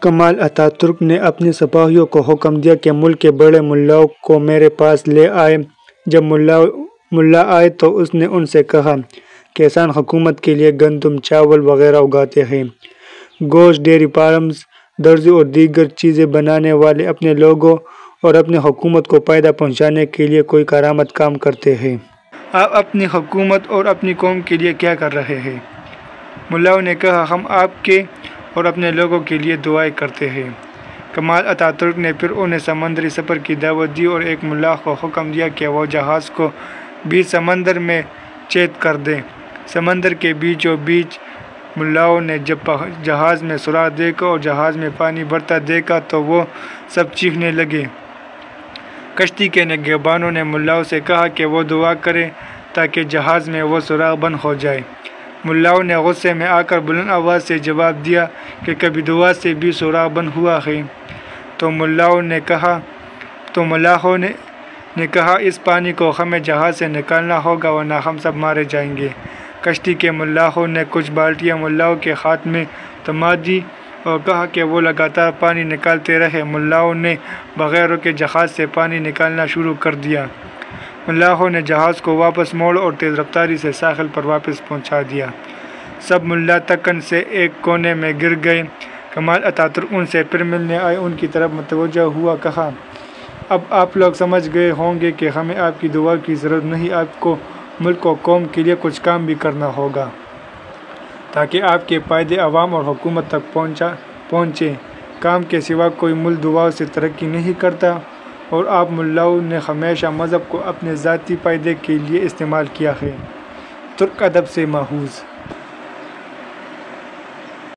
کمال Ataturk نے اپنے سپاہیوں کو حکم دیا کہ ملک کے بڑے ملاؤں کو میرے پاس لے آئے۔ جب ملا آئے تو اس نے ان سے کہا، کسان حکومت کے لیے گندم، چاول وغیرہ اگاتے ہیں۔ گوشت، ڈیری فارمز، درزی اور دیگر چیزیں بنانے والے اپنے لوگوں اور اپنی حکومت کو فائدہ پہنچانے کے لیے کوئی کارآمد کام کرتے ہیں۔ آپ اپنی حکومت اور اپنی قوم کے لیے کیا کر رہے ہیں؟ ملاؤں نے کہا، ہم آپ کے اور اپنے لوگوں کے لیے دعائیں کرتے ہیں۔ کمال اتاترک نے پھر انہیں سمندری سفر کی دعوت دی اور ایک ملا کو حکم دیا کہ وہ جہاز کو بیچ سمندر میں چیت کر دیں۔ سمندر کے بیچوں بیچ ملاؤں نے جب جہاز میں سوراخ دیکھا اور جہاز میں پانی بھرتا دیکھا تو وہ سب چیخنے لگے۔ کشتی کے نگہبانوں نے ملاؤں سے کہا کہ وہ دعا کریں تاکہ جہاز میں وہ سوراخ بند ہو جائے۔ ملاؤں نے غصے میں آ کر بلند آواز سے جواب دیا کہ کبھی دعا سے بھی سوراخ بند ہوا ہے؟ تو ملاحوں نے کہا، اس پانی کو ہمیں جہاز سے نکالنا ہوگا ورنہ ہم سب مارے جائیں گے۔ کشتی کے ملاحوں نے کچھ بالٹیاں ملاؤں کے ہاتھ میں تھما دی اور کہا کہ وہ لگاتار پانی نکالتے رہے۔ ملاؤں نے بغیر رکے جہاز سے پانی نکالنا شروع کر دیا۔ ملاحوں نے جہاز کو واپس موڑا اور تیز رفتاری سے ساحل پر واپس پہنچا دیا۔ سب ملا تکن سے ایک کونے میں گر گئے۔ کمال اتاترک ان سے پھر ملنے آئے، ان کی طرف متوجہ ہوا، کہا، اب آپ لوگ سمجھ گئے ہوں گے کہ ہمیں آپ کی دعا کی ضرورت نہیں، آپ کو ملک و قوم کے لیے کچھ کام بھی کرنا ہوگا تاکہ آپ کے فائدے عوام اور حکومت تک پہنچے۔ کام کے سوا کوئی ملک دعاؤں سے ترقی نہیں کرتا، اور آپ ملاؤں نے ہمیشہ مذہب کو اپنے ذاتی فائدے کے لیے استعمال کیا ہے۔ ترک ادب سے ماخوذ۔